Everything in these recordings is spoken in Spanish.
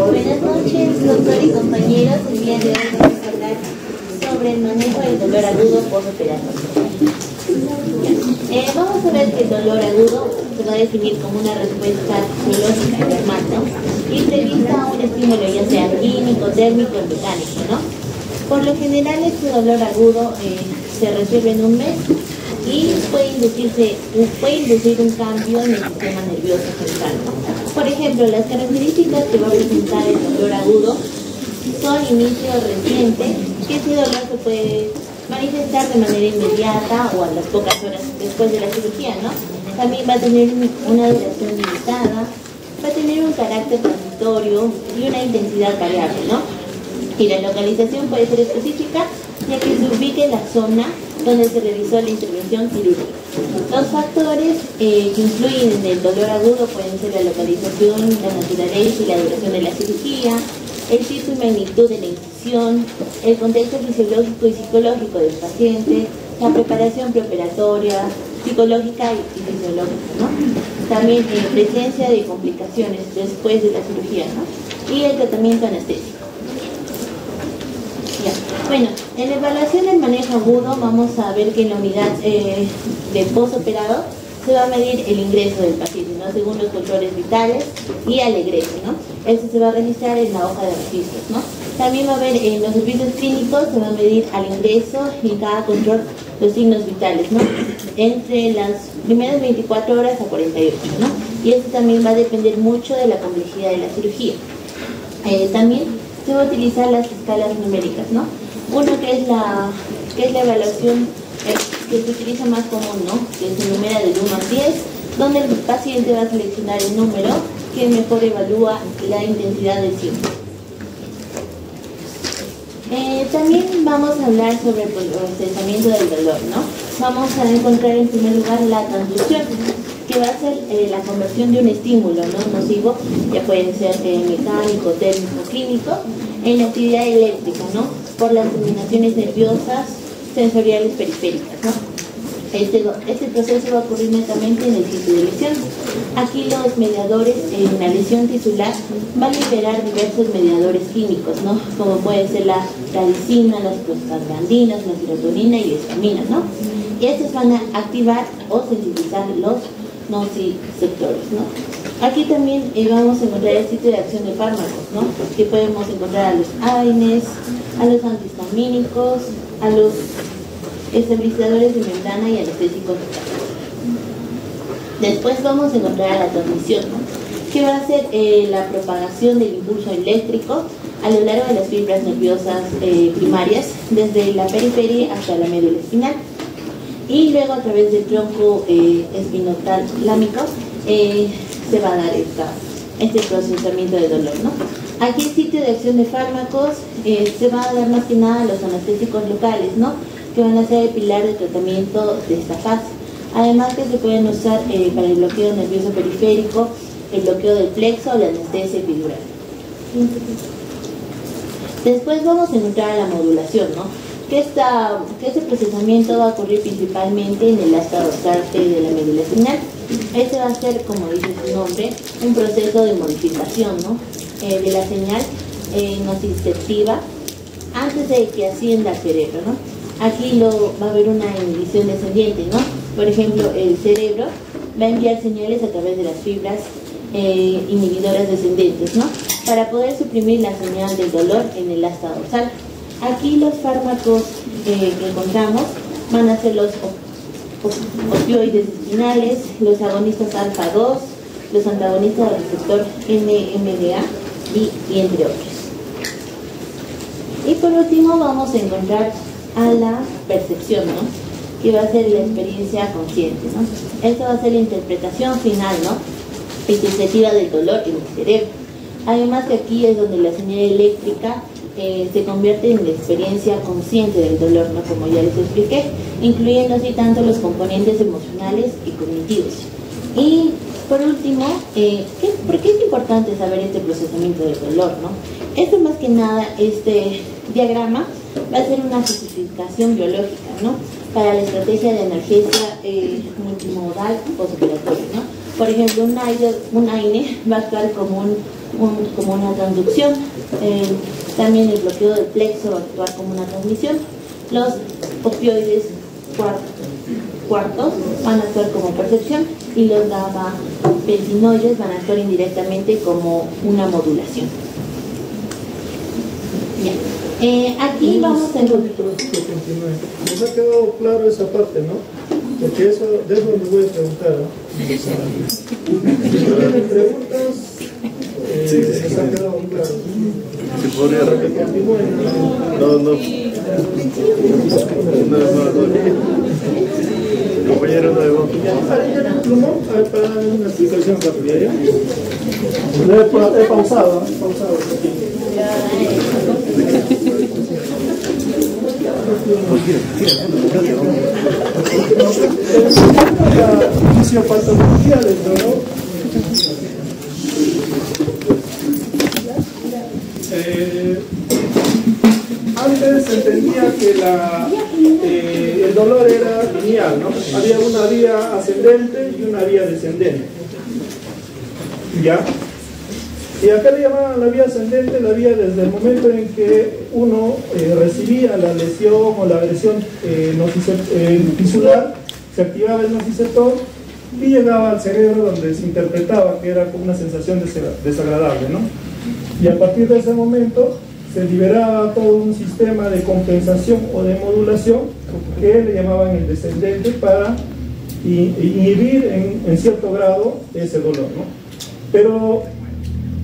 Buenas noches, doctor y compañeros. El día de hoy vamos a hablar sobre el manejo del dolor agudo postoperatorio. Vamos a ver que el dolor agudo se va a definir como una respuesta fisiológica normal, ¿no? Y prevista a un estímulo, ya sea químico, térmico o mecánico, ¿no? Por lo general, este dolor agudo se resuelve en un mes y puede inducir un cambio en el sistema nervioso central, ¿no? Por ejemplo, las características que va a presentar el dolor agudo son inicio reciente, que ese dolor se puede manifestar de manera inmediata o a las pocas horas después de la cirugía, ¿no? También va a tener una duración limitada, va a tener un carácter transitorio y una intensidad variable, ¿no? Y la localización puede ser específica, ya que se ubique en la zona donde se realizó la intervención quirúrgica. Los factores que influyen en el dolor agudo pueden ser la localización, la naturaleza y la duración de la cirugía, el tipo y magnitud de la incisión, el contexto fisiológico y psicológico del paciente, la preparación preoperatoria, psicológica y fisiológica, ¿no? También presencia de complicaciones después de la cirugía, ¿no? Y el tratamiento anestésico. Ya. Bueno, en la evaluación del manejo agudo vamos a ver que en la unidad de postoperado se va a medir el ingreso del paciente, ¿no? Según los controles vitales y al egreso, ¿no? Eso se va a registrar en la hoja de registros, ¿no? También va a haber en los servicios clínicos, se va a medir al ingreso y en cada control los signos vitales, ¿no? Entre las primeras 24 horas a 48, ¿no? Y esto también va a depender mucho de la complejidad de la cirugía. También se va a utilizar las escalas numéricas, ¿no? Uno que es la evaluación que se utiliza más común, ¿no? Que se numera del 1 al 10, donde el paciente va a seleccionar el número que mejor evalúa la intensidad del síntoma. También vamos a hablar sobre el procesamiento del dolor, ¿no? Vamos a encontrar en primer lugar la transducción, que va a ser la conversión de un estímulo, ¿no? Nocivo, ya puede ser mecánico, térmico, clínico, en la actividad eléctrica, ¿no? Por las terminaciones nerviosas sensoriales periféricas, ¿no? Este proceso va a ocurrir netamente en el sitio de lesión. Aquí los mediadores en la lesión tisular van a liberar diversos mediadores químicos, ¿no? Como puede ser la radicina, las prostaglandinas, la serotonina y la histamina, ¿no? Y estos van a activar o sensibilizar los nociceptores, ¿no? Aquí también vamos a encontrar el sitio de acción de fármacos, ¿no? Que podemos encontrar a los AINES, a los antihistamínicos, a los estabilizadores de membrana y anestésicos locales. Después vamos a encontrar a la transmisión, ¿no? Que va a ser la propagación del impulso eléctrico a lo largo de las fibras nerviosas primarias, desde la periferia hasta la médula espinal. Y luego a través del tronco espinotalámico se va a dar este procesamiento de dolor, ¿no? Aquí el sitio de acción de fármacos se va a dar más que nada a los anestésicos locales, ¿no? Que van a ser el pilar de tratamiento de esta fase. Además que se pueden usar para el bloqueo nervioso periférico, el bloqueo del plexo o la anestesia epidural. Después vamos a encontrar a la modulación, ¿no? Que este procesamiento va a ocurrir principalmente en el asta dorsal de la médula espinal. Este va a ser, como dice su nombre, un proceso de modificación, ¿no? De la señal nociceptiva antes de que ascienda al cerebro, ¿no? Aquí va a haber una inhibición descendiente, ¿no? Por ejemplo, el cerebro va a enviar señales a través de las fibras inhibidoras descendentes, ¿no? Para poder suprimir la señal del dolor en el asta dorsal. Aquí los fármacos que encontramos van a ser los opioides espinales, los agonistas alfa-2, los antagonistas del receptor NMDA y entre otros. Y por último vamos a encontrar a la percepción, ¿no? Que va a ser la experiencia consciente, ¿no? Esta va a ser la interpretación final, ¿no? Perceptiva del dolor en el cerebro. Además que aquí es donde la señal eléctrica se convierte en la experiencia consciente del dolor, ¿no? Como ya les expliqué, incluyendo así tanto los componentes emocionales y cognitivos. Y por último, ¿por qué es importante saber este procesamiento del dolor, ¿no? Esto más que nada, este diagrama va a ser una justificación biológica, ¿no? Para la estrategia de analgesia multimodal postoperatoria, ¿no? Por ejemplo, un AINE va a actuar como un como una transducción. También el bloqueo del plexo va a actuar como una transmisión. Los opioides cuartos van a actuar como percepción y los gabapentinoides van a actuar indirectamente como una modulación. Ya. Aquí vamos a encontrar. Nos ha quedado claro esa parte, ¿no? Porque de eso les voy a preguntar, ¿no? Si tienen preguntas, les ha quedado muy claro. Si podría repetir. No. Compañero nuevo. Para dar una explicación rápida, ¿ya? He pausado. La fisiopatología del dolor antes se entendía que el dolor era lineal, ¿no? Había una vía ascendente y una vía descendente, ¿ya? Y acá le llamaban la vía ascendente, la vía desde el momento en que uno recibía la lesión o la agresión tisular, se activaba el nociceptor y llegaba al cerebro donde se interpretaba que era como una sensación desagradable, ¿no? Y a partir de ese momento se liberaba todo un sistema de compensación o de modulación que le llamaban el descendente para inhibir en cierto grado ese dolor, ¿no? Pero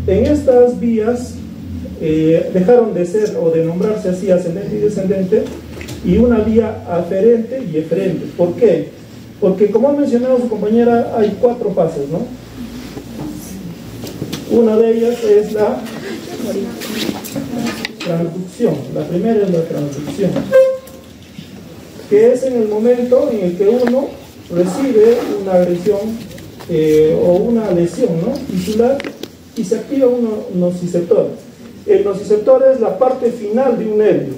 en estas vías dejaron de ser o de nombrarse así ascendente y descendente, y una vía aferente y eferente. ¿Por qué? Porque, como ha mencionado su compañera, hay 4 fases, ¿no? Una de ellas es la transducción. La primera es la transducción, que es en el momento en el que uno recibe una agresión o una lesión, ¿no?, tisular, y se activa un nociceptor. El nociceptor es la parte final de un nervio,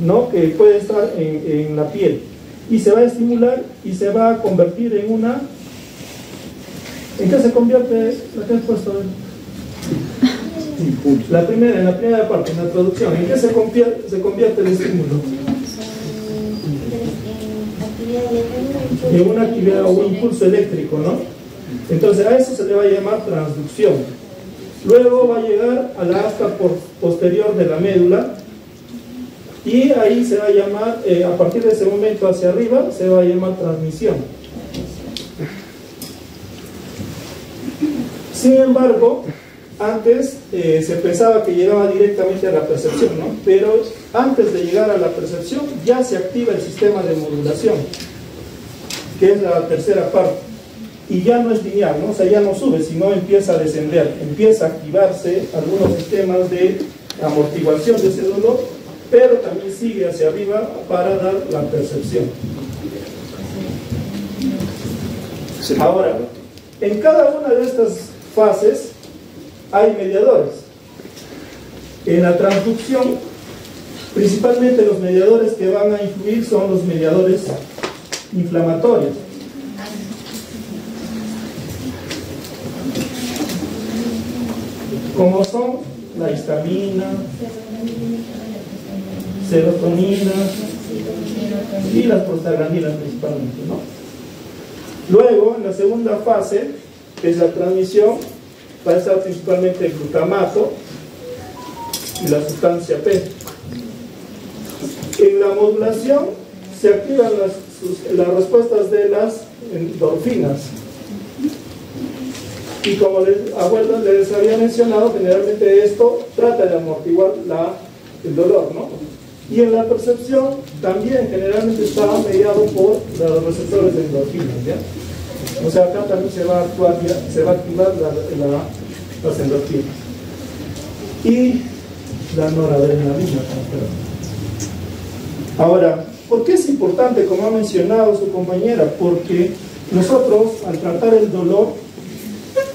¿no?, que puede estar en la piel, y se va a estimular y se va a convertir en una... ¿En qué se convierte la que has puesto? En la primera parte, en la traducción. ¿En qué se convierte el estímulo? En una actividad o un impulso eléctrico, ¿no? Entonces a eso se le va a llamar transducción. Luego va a llegar a la asta posterior de la médula, y ahí se va a llamar, a partir de ese momento hacia arriba, se va a llamar transmisión. Sin embargo, antes se pensaba que llegaba directamente a la percepción, ¿no? Pero antes de llegar a la percepción ya se activa el sistema de modulación, que es la tercera parte, y ya no es lineal, ¿no? O sea, ya no sube, sino empieza a descender, empieza a activarse algunos sistemas de amortiguación de ese dolor, pero también sigue hacia arriba para dar la percepción. Ahora, en cada una de estas fases hay mediadores. En la transducción, principalmente los mediadores que van a influir son los mediadores inflamatorios. Como son la histamina, serotonina y las prostaglandinas principalmente, ¿no? Luego, en la segunda fase, que es la transmisión, va a estar principalmente el glutamato y la sustancia P. En la modulación se activan las respuestas de las endorfinas. Y como les había mencionado, generalmente esto trata de amortiguar el dolor, ¿no? Y en la percepción también generalmente está mediado por los receptores de endorfinas, ¿ya? O sea, acá también se va a activar las endorfinas y la noradrenalina. Ahora, ¿por qué es importante, como ha mencionado su compañera? Porque nosotros, al tratar el dolor,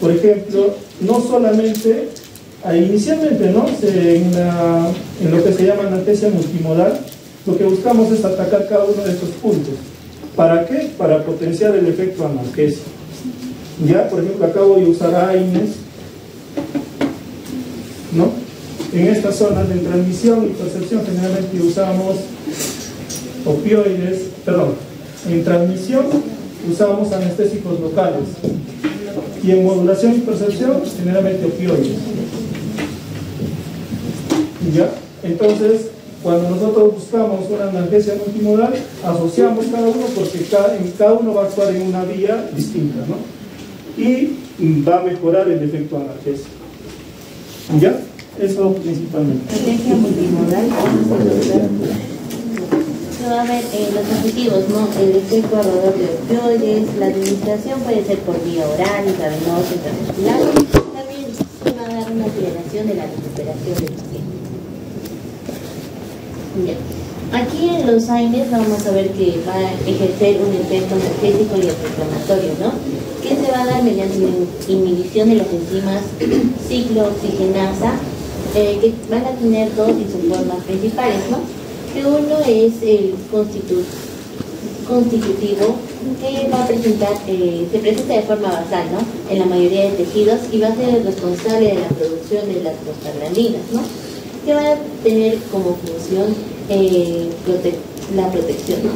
por ejemplo, no solamente, inicialmente, ¿no?, en lo que se llama anestesia multimodal, lo que buscamos es atacar cada uno de estos puntos. ¿Para qué? Para potenciar el efecto analgésico. Ya, por ejemplo, acá voy a usar AINES ¿no? En estas zonas de transmisión y percepción generalmente usamos opioides, perdón, en transmisión usamos anestésicos locales y en modulación y percepción generalmente opioides. ¿Ya? Entonces, cuando nosotros buscamos una analgesia multimodal, asociamos cada uno porque cada uno va a actuar en una vía distinta, ¿no? Y va a mejorar el efecto analgésico. ¿Ya? Eso principalmente. Analgesia multimodal. Se va a ver los objetivos, ¿no? El efecto alrededor de opioides, la administración puede ser por vía oral, intravenosa, intramuscular. También se va a dar una aceleración de la recuperación del paciente. Bien. Aquí en los AINES vamos a ver que va a ejercer un efecto analgésico y antiinflamatorio, ¿no? Que se va a dar mediante la inhibición de las enzimas ciclooxigenasa, que van a tener dos isoformas principales, ¿no? Que uno es el constitutivo, que va a presentar, se presenta de forma basal, ¿no? En la mayoría de tejidos y va a ser el responsable de la producción de las prostaglandinas, ¿no? Que va a tener como función la protección, ¿no?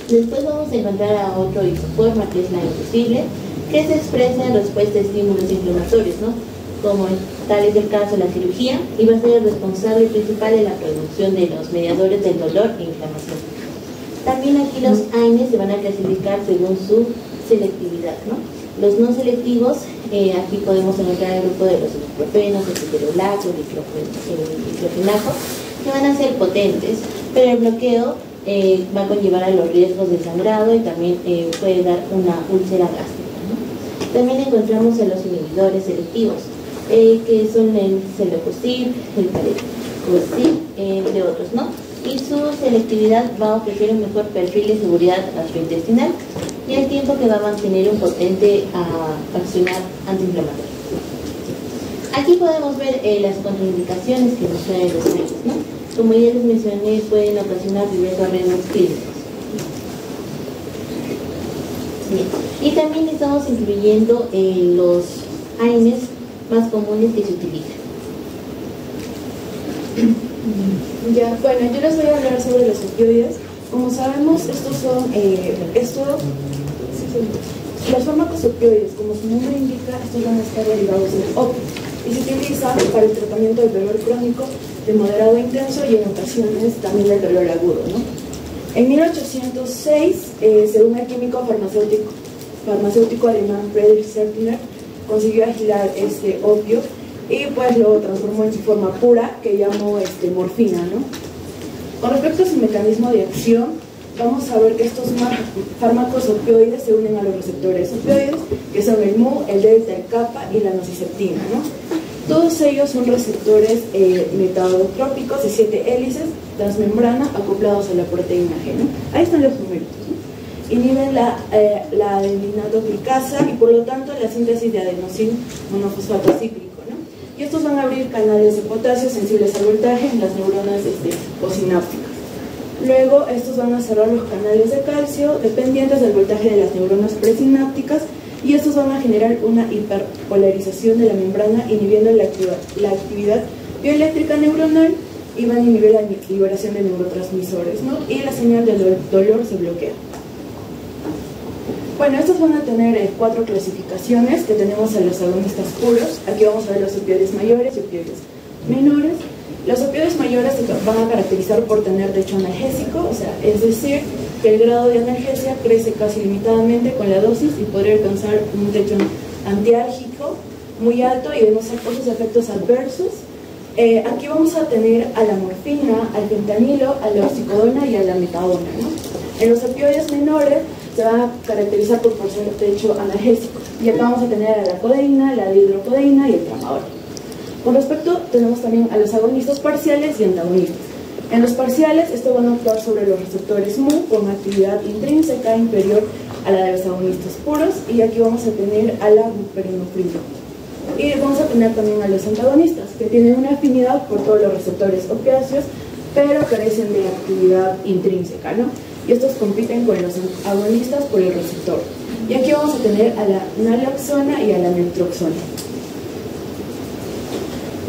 Después vamos a encontrar a otro isoforma, que es la inducible, que se expresa en respuesta a estímulos inflamatorios, ¿no? Como tal es el caso de la cirugía, y va a ser el responsable principal de la producción de los mediadores del dolor e inflamación. También aquí los AINES se van a clasificar según su selectividad, ¿no? Los no selectivos, aquí podemos encontrar el grupo de los ibuprofenos, el ketorolaco, el diclofenaco, que van a ser potentes, pero el bloqueo va a conllevar a los riesgos de sangrado y también puede dar una úlcera gástrica, ¿no? También encontramos a los inhibidores selectivos, que son el celecoxib, el parecoxib, entre otros, ¿no? Y su selectividad va a ofrecer un mejor perfil de seguridad gastrointestinal y al tiempo que va a mantener un potente accionar antiinflamatorio. Aquí podemos ver las contraindicaciones que nos traen los AINES, ¿no? Como ya les mencioné, pueden ocasionar diversos riesgos clínicos. Bien. Y también estamos incluyendo los AINES más comunes que se utilizan. Ya, bueno, yo les voy a hablar sobre los opioides. Como sabemos, estos son, los fármacos opioides, como su nombre indica, estos van a estar derivados del opio y se utilizan para el tratamiento del dolor crónico de moderado a intenso y en ocasiones también del dolor agudo, ¿no? En 1806, según el químico farmacéutico alemán Friedrich Sertiner, consiguió aislar este opio y pues lo transformó en su forma pura, que llamó morfina, ¿no? Con respecto a su mecanismo de acción, vamos a ver que estos fármacos opioides se unen a los receptores opioides, que son el Mu, el delta, el kappa y la nociceptina, ¿no? Todos ellos son receptores metalotrópicos de 7 hélices transmembrana acoplados a la proteína G, ¿no? Ahí están los números, ¿no? Inhiben la adeninatoglicasa y por lo tanto la síntesis de adenosín monofosfato cíclico, ¿no? Y estos van a abrir canales de potasio sensibles al voltaje en las neuronas postsinápticas. Luego estos van a cerrar los canales de calcio dependientes del voltaje de las neuronas presinápticas y estos van a generar una hiperpolarización de la membrana inhibiendo la actividad bioeléctrica neuronal y van a inhibir la liberación de neurotransmisores, ¿no? Y la señal del dolor se bloquea. Bueno, estos van a tener 4 clasificaciones, que tenemos a los agonistas puros. Aquí vamos a ver los opioides mayores y opioides menores. Los opioides mayores se van a caracterizar por tener techo analgésico, o sea, es decir, que el grado de analgesia crece casi limitadamente con la dosis y podría alcanzar un techo antiálgico muy alto y de no ser otros efectos adversos. Aquí vamos a tener a la morfina, al fentanilo, a la oxicodona y a la metadona, ¿no? En los opioides menores se van a caracterizar por ser techo analgésico. Y acá vamos a tener a la codeína, la hidrocodeína y el tramadol. Con respecto, tenemos también a los agonistas parciales y antagonistas. En los parciales, estos van a actuar sobre los receptores Mu con actividad intrínseca inferior a la de los agonistas puros, y aquí vamos a tener a la buprenorfina. Y vamos a tener también a los antagonistas, que tienen una afinidad por todos los receptores opiáceos, pero carecen de actividad intrínseca, ¿no? Y estos compiten con los agonistas por el receptor. Y aquí vamos a tener a la naloxona y a la naltrexona.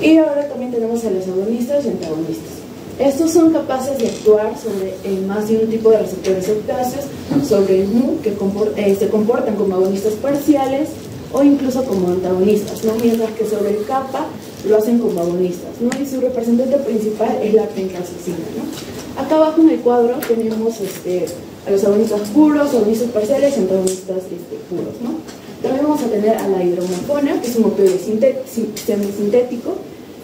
Y ahora también tenemos a los agonistas y antagonistas. Estos son capaces de actuar sobre más de un tipo de receptores octáceos, sobre el NU, que se comportan como agonistas parciales o incluso como antagonistas, ¿no? Mientras que sobre el kappa lo hacen como agonistas, ¿no? Y su representante principal es la pencasocina, ¿no? Acá abajo en el cuadro tenemos a los agonistas puros, agonistas parciales y antagonistas puros, ¿no? También vamos a tener a la hidromorfona, que es un opioide semisintético,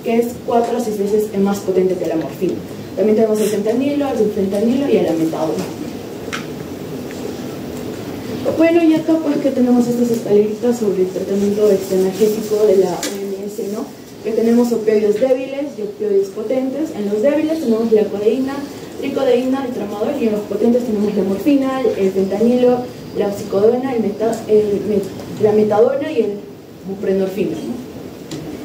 que es 4 a 6 veces más potente que la morfina. También tenemos el fentanilo, el sulfentanilo y el ametadona. Bueno, y acá pues que tenemos estas escaleritas sobre el tratamiento analgésico de la OMS, ¿no? Que tenemos opioides débiles y opioides potentes. En los débiles tenemos la codeína, tricodeína, el tramadol, y en los potentes tenemos la morfina, el fentanilo, la oxicodona, la metadona y el buprenorfina, ¿no?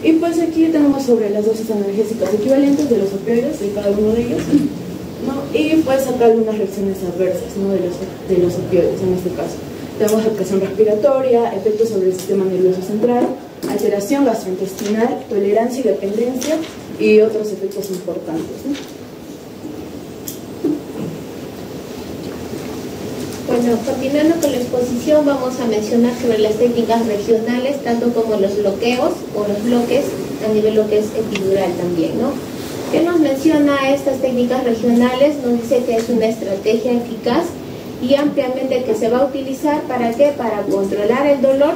Y pues aquí tenemos sobre las dosis analgésicas equivalentes de los opioides, de cada uno de ellos, ¿no? Y pues acá algunas reacciones adversas, ¿no? de los opioides en este caso. Tenemos afectación respiratoria, efectos sobre el sistema nervioso central, alteración gastrointestinal, tolerancia y dependencia y otros efectos importantes, ¿no? Bueno, continuando con la exposición, vamos a mencionar sobre las técnicas regionales, tanto como los bloqueos o los bloques a nivel lo que es epidural también, ¿no? ¿Qué nos menciona estas técnicas regionales? Nos dice que es una estrategia eficaz y ampliamente que se va a utilizar, ¿para qué? Para controlar el dolor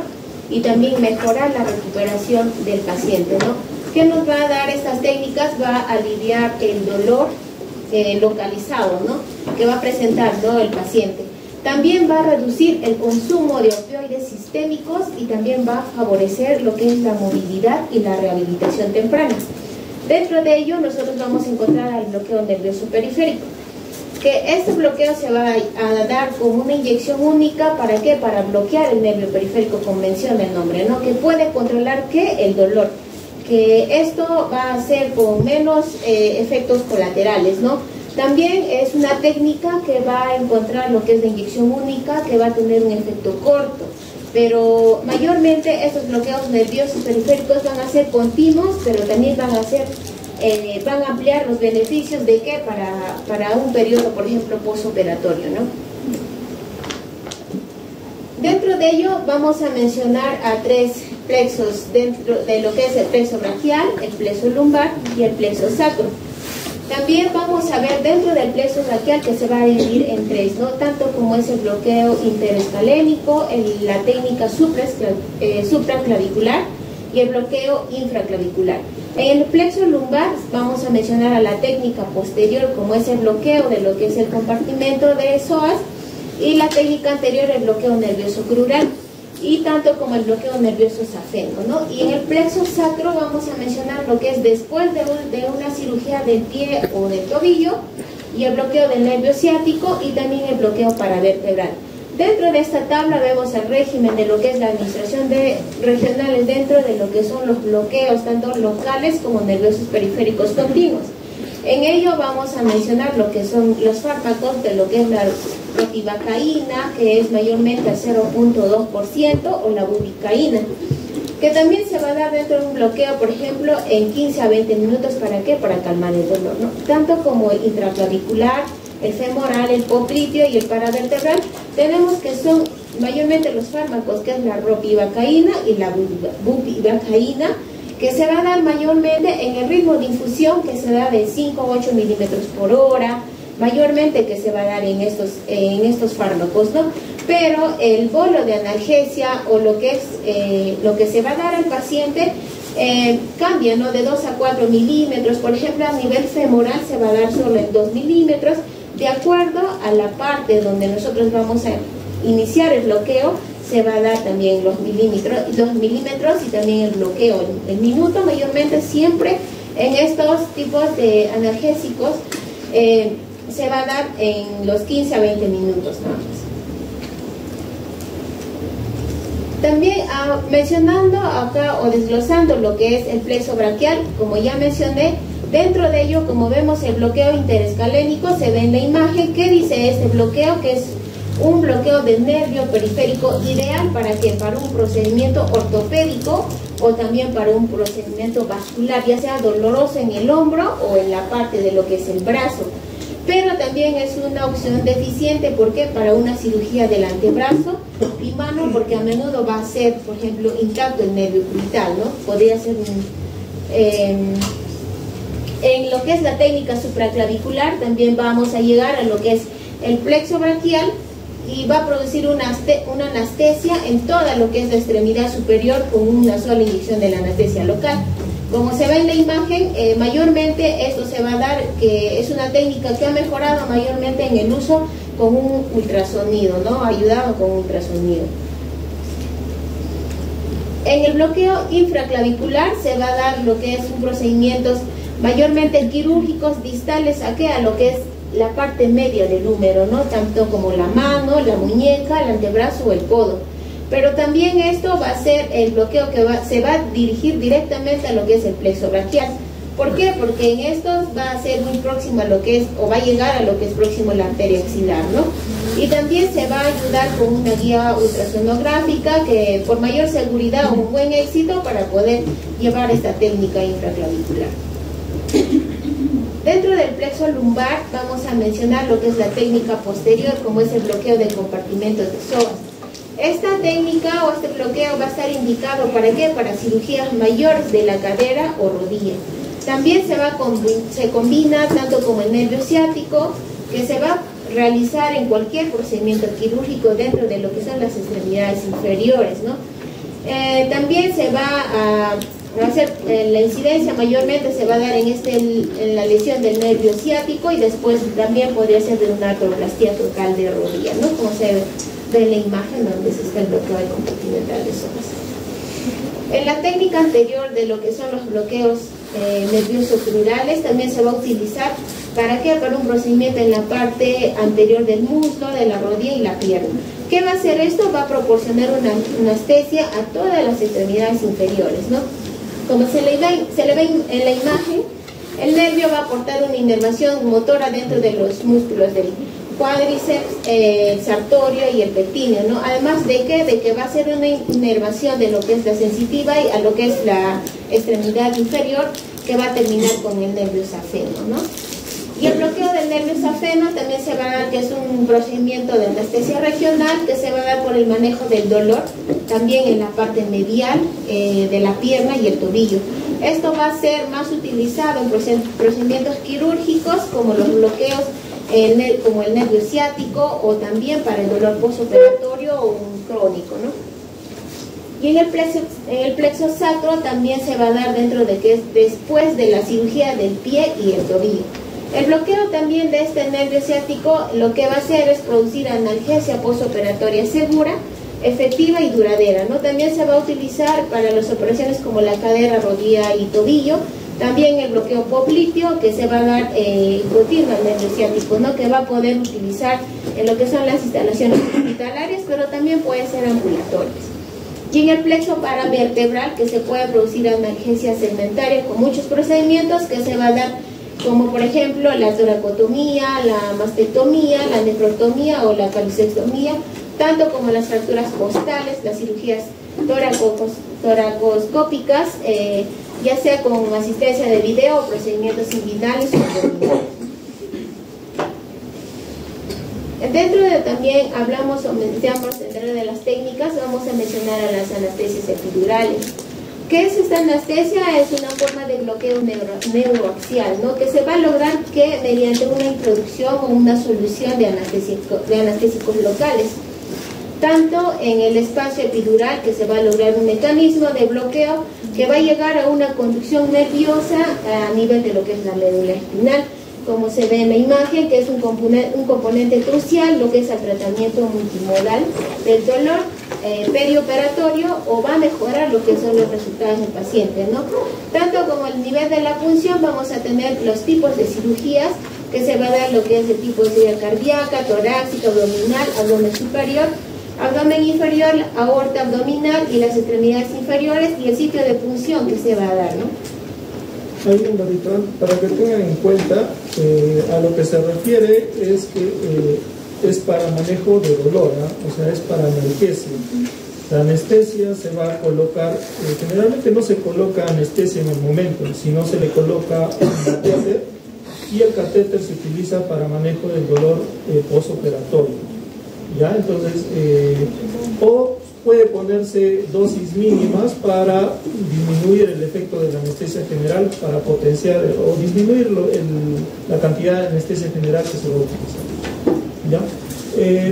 y también mejorar la recuperación del paciente, ¿no? ¿Qué nos va a dar estas técnicas? Va a aliviar el dolor localizado, ¿no? Que va a presentar, ¿no? El paciente. También va a reducir el consumo de opioides sistémicos y también va a favorecer lo que es la movilidad y la rehabilitación temprana. Dentro de ello nosotros vamos a encontrar al bloqueo nervioso periférico, que este bloqueo se va a dar como una inyección única. ¿Para qué? Para bloquear el nervio periférico, como menciona el nombre, ¿no? Que puede controlar ¿qué? El dolor, que esto va a ser con menos efectos colaterales, ¿no? También es una técnica que va a encontrar lo que es de inyección única, que va a tener un efecto corto, pero mayormente estos bloqueos nerviosos periféricos van a ser continuos, pero también van a ampliar los beneficios de que para un periodo, por ejemplo, postoperatorio, ¿no? Dentro de ello vamos a mencionar a 3 plexos dentro de lo que es el plexo braquial, el plexo lumbar y el plexo sacro. También vamos a ver dentro del plexo braquial que se va a dividir en 3, ¿no? Tanto como es el bloqueo interescalénico, la técnica supraclavicular y el bloqueo infraclavicular. En el plexo lumbar vamos a mencionar a la técnica posterior, como es el bloqueo de lo que es el compartimento de psoas, y la técnica anterior, el bloqueo nervioso crural, y tanto como el bloqueo nervioso safeno, ¿no? Y en el plexo sacro vamos a mencionar lo que es después de una cirugía del pie o del tobillo, y el bloqueo del nervio ciático y también el bloqueo paravertebral. Dentro de esta tabla vemos el régimen de lo que es la administración de regionales dentro de lo que son los bloqueos tanto locales como nerviosos periféricos continuos. En ello vamos a mencionar lo que son los fármacos de lo que es la ropivacaína, que es mayormente al 0.2%, o la bupicaína, que también se va a dar dentro de un bloqueo, por ejemplo, en 15 a 20 minutos. ¿Para qué? Para calmar el dolor, ¿no? Tanto como el intraclavicular, el femoral, el popliteo y el paravertebral, tenemos que son mayormente los fármacos, que es la ropivacaína y la bupivacaína, que se va a dar mayormente en el ritmo de infusión, que se da de 5 a 8 milímetros por hora, mayormente que se va a dar en estos fármacos, ¿no? Pero el bolo de analgesia o lo que se va a dar al paciente cambia, ¿no? De 2 a 4 milímetros, por ejemplo, a nivel femoral se va a dar solo en 2 milímetros, de acuerdo a la parte donde nosotros vamos a iniciar el bloqueo. Se va a dar también los milímetros y también el bloqueo. El minuto mayormente siempre en estos tipos de analgésicos se va a dar en los 15 a 20 minutos nada más. También mencionando acá o desglosando lo que es el plexo braquial, como ya mencioné, dentro de ello, como vemos, el bloqueo interescalénico se ve en la imagen. ¿Qué dice este bloqueo? Que es un bloqueo del nervio periférico ideal para que para un procedimiento ortopédico o también para un procedimiento vascular, ya sea doloroso en el hombro o en la parte de lo que es el brazo. Pero también es una opción deficiente, porque para una cirugía del antebrazo y mano, porque a menudo va a ser, por ejemplo, intacto el nervio cubital, ¿no? Podría ser en lo que es la técnica supraclavicular, también vamos a llegar a lo que es el plexo braquial, y va a producir una anestesia en toda lo que es la extremidad superior con una sola inyección de la anestesia local. Como se ve en la imagen, mayormente esto se va a dar, que es una técnica que ha mejorado mayormente en el uso con un ultrasonido, ¿no? Ayudado con un ultrasonido. En el bloqueo infraclavicular se va a dar lo que es un procedimientos mayormente quirúrgicos distales a lo que es la parte media del húmero, ¿no? Tanto como la mano, la muñeca, el antebrazo o el codo. Pero también esto va a ser el bloqueo que se va a dirigir directamente a lo que es el plexo braquial. ¿Por qué? Porque en estos va a ser muy próximo a lo que es, o va a llegar a lo que es próximo a la arteria axilar, ¿no? Y también se va a ayudar con una guía ultrasonográfica, que por mayor seguridad o un buen éxito para poder llevar esta técnica infraclavicular. Dentro del plexo lumbar vamos a mencionar lo que es la técnica posterior, como es el bloqueo de compartimentos de psoas. Esta técnica o este bloqueo va a estar indicado ¿para qué? Para cirugías mayores de la cadera o rodilla. También se combina tanto como el nervio ciático, que se va a realizar en cualquier procedimiento quirúrgico dentro de lo que son las extremidades inferiores, ¿no? También se va a hacer, la incidencia mayormente se va a dar en la lesión del nervio ciático, y después también podría ser de una artroplastía total de rodilla, ¿no? Como se ve en la imagen donde se está el bloqueo de compartimental de psoas. En la técnica anterior de lo que son los bloqueos nerviosos crurales, también se va a utilizar ¿para qué? Para un procedimiento en la parte anterior del muslo, de la rodilla y la pierna. ¿Qué va a hacer esto? Va a proporcionar una anestesia a todas las extremidades inferiores, ¿no? Como se le ve en la imagen, el nervio va a aportar una inervación motora dentro de los músculos del cuádriceps, el sartorio y el pectíneo, ¿no? Además de que va a ser una inervación de lo que es la sensitiva y a lo que es la extremidad inferior, que va a terminar con el nervio safeno, ¿no? Y el bloqueo del nervio safeno también se va a dar, que es un procedimiento de anestesia regional, que se va a dar por el manejo del dolor, también en la parte medial de la pierna y el tobillo. Esto va a ser más utilizado en procedimientos quirúrgicos, como los bloqueos como el nervio ciático, o también para el dolor postoperatorio o un crónico, ¿no? Y en el plexo sacro también se va a dar dentro de que es después de la cirugía del pie y el tobillo. El bloqueo también de este nervio ciático lo que va a hacer es producir analgesia postoperatoria segura, efectiva y duradera, ¿no? También se va a utilizar para las operaciones como la cadera, rodilla y tobillo. También el bloqueo popliteo, que se va a dar continuo al nervio ciático, ¿no? Que va a poder utilizar en lo que son las instalaciones hospitalarias, pero también puede ser ambulatorias. Y en el plexo paravertebral, que se puede producir analgesia segmentaria con muchos procedimientos que se va a dar, como por ejemplo la toracotomía, la mastectomía, la nefrotomía o la calicectomía, tanto como las fracturas costales, las cirugías toracoscópicas, ya sea con asistencia de video o procedimientos inguinales o abdominales. Dentro de también hablamos o mencionamos dentro de las técnicas, vamos a mencionar a las anestesias epidurales. ¿Qué es esta anestesia? Es una forma de bloqueo neuroaxial, ¿no? Que se va a lograr que mediante una introducción o una solución de anestésicos locales, tanto en el espacio epidural, que se va a lograr un mecanismo de bloqueo que va a llegar a una conducción nerviosa a nivel de lo que es la médula espinal, como se ve en la imagen, que es un componente crucial, lo que es el tratamiento multimodal del dolor perioperatorio, o va a mejorar lo que son los resultados del paciente, ¿no? Tanto como el nivel de la punción, vamos a tener los tipos de cirugías, que se va a dar lo que es el tipo de cirugía cardíaca, torácica, abdominal, abdomen superior, abdomen inferior, aorta abdominal y las extremidades inferiores, y el sitio de punción que se va a dar, ¿no? Ahí, Marita, para que tengan en cuenta, a lo que se refiere es que es para manejo de dolor, ¿eh? O sea, es para analgesia. La anestesia se va a colocar, generalmente no se coloca anestesia en el momento, sino se le coloca un catéter, y el catéter se utiliza para manejo del dolor postoperatorio. ¿Ya? Entonces, o puede ponerse dosis mínimas para disminuir el efecto de la anestesia general, para potenciar o disminuir la cantidad de anestesia general que se va a utilizar. ¿Ya?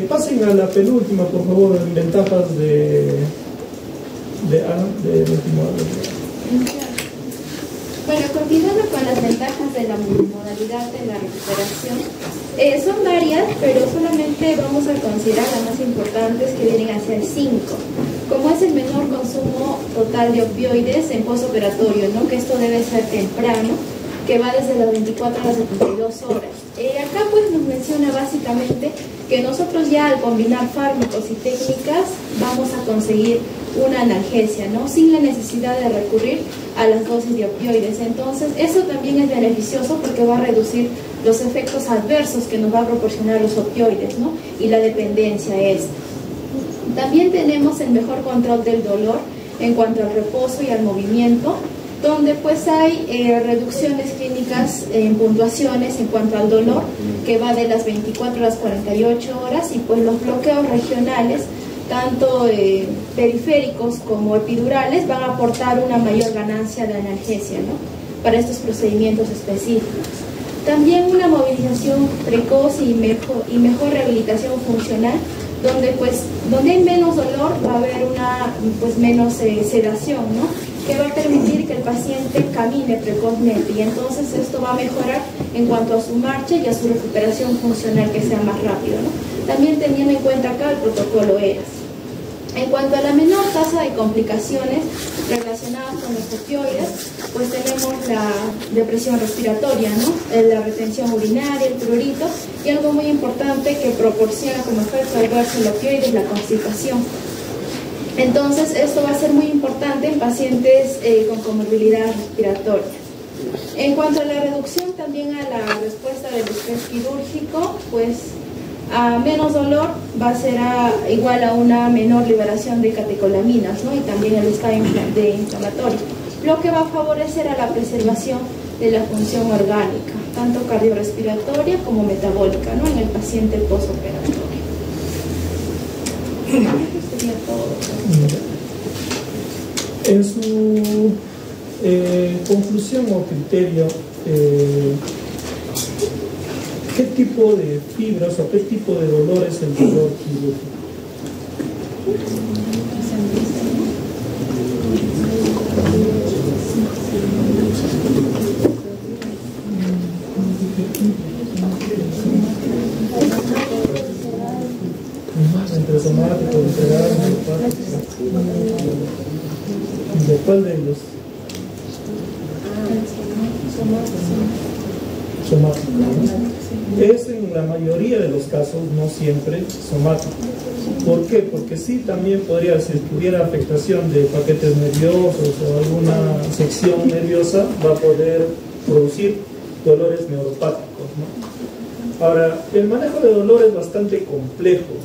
Pasen a la penúltima, por favor, en ventajas de último. Bueno, continuando con las ventajas de la modalidad de la recuperación, son varias, pero solamente vamos a considerar las más importantes, que vienen hacia el 5, como es el menor consumo total de opioides en postoperatorio, ¿no? Que esto debe ser temprano, que va desde las 24 a las 72 horas. Acá pues nos menciona básicamente que nosotros ya al combinar fármacos y técnicas vamos a conseguir una analgesia, ¿no? Sin la necesidad de recurrir a las dosis de opioides. Entonces eso también es beneficioso porque va a reducir los efectos adversos que nos va a proporcionar los opioides, ¿no? Y la dependencia es. También tenemos el mejor control del dolor en cuanto al reposo y al movimiento, donde pues hay reducciones clínicas en puntuaciones en cuanto al dolor, que va de las 24 a las 48 horas, y pues los bloqueos regionales, tanto periféricos como epidurales, van a aportar una mayor ganancia de analgesia, ¿no? Para estos procedimientos específicos. También una movilización precoz y mejor rehabilitación funcional, donde hay menos dolor va a haber una menos sedación, ¿no? Que va a permitir que el paciente camine precozmente, y entonces esto va a mejorar en cuanto a su marcha y a su recuperación funcional, que sea más rápido, ¿no? También teniendo en cuenta acá el protocolo ERAS. En cuanto a la menor tasa de complicaciones relacionadas con los opioides, pues tenemos la depresión respiratoria, ¿no? La retención urinaria, el prurito, y algo muy importante que proporciona como efecto adverso el opioide es la constipación. Entonces esto va a ser muy importante en pacientes con comorbilidad respiratoria. En cuanto a la reducción también a la respuesta del estrés quirúrgico, pues a menos dolor va a ser igual a una menor liberación de catecolaminas, ¿no? Y también el estado inflamatorio, lo que va a favorecer a la preservación de la función orgánica, tanto cardiorrespiratoria como metabólica, ¿no? En el paciente postoperatorio. Esto sería todo. En su conclusión o criterio, ¿qué tipo de fibras o qué tipo de dolor es el dolor quirúrgico? Entre somático, visceral, ¿de cuál de ellos? Somático, ¿no? Es en la mayoría de los casos, no siempre, somático. ¿Por qué? Porque sí también podría, si tuviera afectación de paquetes nerviosos o alguna sección nerviosa, va a poder producir dolores neuropáticos, ¿no? Ahora, el manejo de dolor es bastante complejo,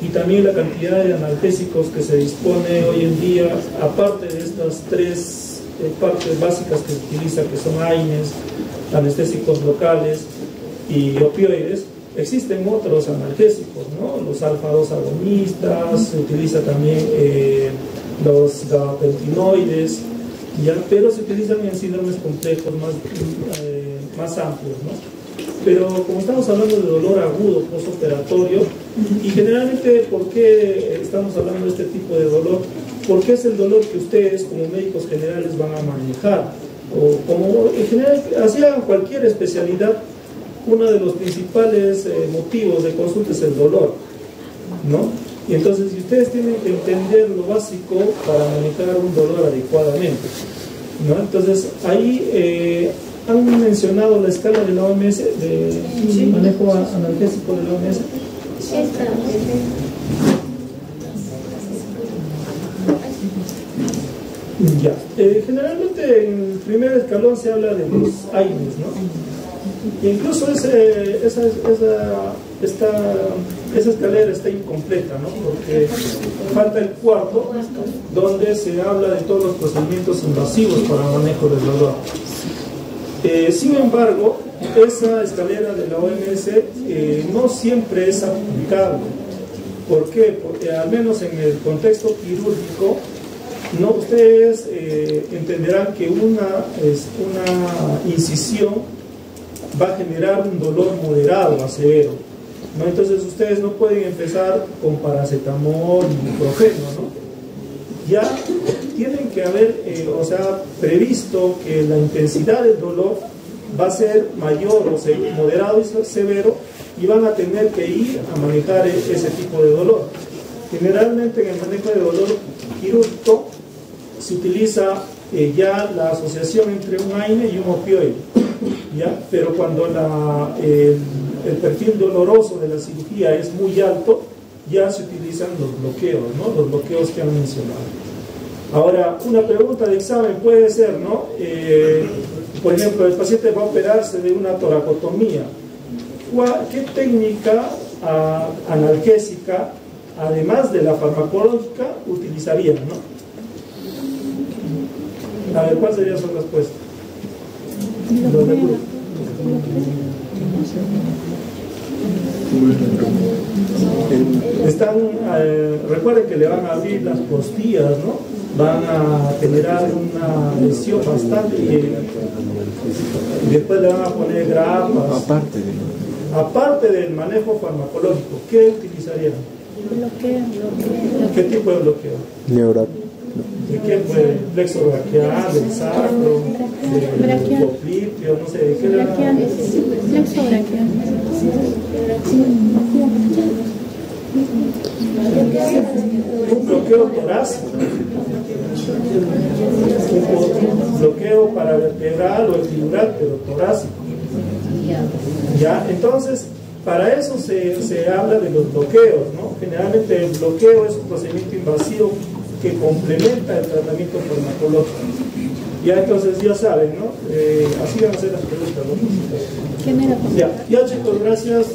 y también la cantidad de analgésicos que se dispone hoy en día, aparte de estas tres partes básicas que se utilizan, que son AINES, anestésicos locales y opioides, existen otros analgésicos, ¿no? Los alfa-2 agonistas, se utiliza también los gabapentinoides, ¿ya? Pero se utilizan en síndromes complejos más amplios, ¿no? Pero como estamos hablando de dolor agudo postoperatorio, y generalmente, ¿por qué estamos hablando de este tipo de dolor? Porque es el dolor que ustedes como médicos generales van a manejar, o como en general hacia cualquier especialidad, uno de los principales motivos de consulta es el dolor, ¿no? Y entonces, si ustedes tienen que entender lo básico para manejar un dolor adecuadamente, ¿no? Entonces ahí ¿han mencionado la escala de la OMS, de manejo analgésico de la OMS? Ya. Generalmente en el primer escalón se habla de los AINES, ¿no? Incluso esa escalera está incompleta, ¿no? Porque falta el cuarto, donde se habla de todos los procedimientos invasivos para el manejo del dolor. Sin embargo, esa escalera de la OMS no siempre es aplicable. ¿Por qué? Porque al menos en el contexto quirúrgico, no, ustedes entenderán que una incisión va a generar un dolor moderado a severo, ¿no? Entonces ustedes no pueden empezar con paracetamol y ibuprofeno, ¿no? Ya tienen que haber, previsto que la intensidad del dolor va a ser mayor o moderado y severo, y van a tener que ir a manejar ese tipo de dolor. Generalmente en el manejo de dolor quirúrgico se utiliza ya la asociación entre un AINE y un opioide, ¿ya? Pero cuando el perfil doloroso de la cirugía es muy alto, ya se utilizan los bloqueos, ¿no? Los bloqueos que han mencionado. Ahora, una pregunta de examen puede ser, ¿no? Por ejemplo, el paciente va a operarse de una toracotomía. ¿Qué técnica analgésica, además de la farmacológica, utilizarían, ¿no? A ver, ¿cuál sería su respuesta? Recuerden que le van a abrir las costillas, ¿no? Van a generar una lesión bastante y después le van a poner grapas. Aparte del manejo farmacológico, ¿qué utilizarían? ¿Qué tipo de bloqueo? Neural. ¿De qué puede? ¿Plexo braquial, del sacro, del popliteo, no sé, de qué? Plexo braquial. Un bloqueo torácico, un bloqueo paravertebral o epidural, pero torácico. ¿Ya? Entonces, para eso se habla de los bloqueos, ¿no? Generalmente el bloqueo es un procedimiento invasivo que complementa el tratamiento farmacológico. Ya, entonces ya saben, ¿no? Así van a ser las preguntas, ¿no? Ya chicos, gracias.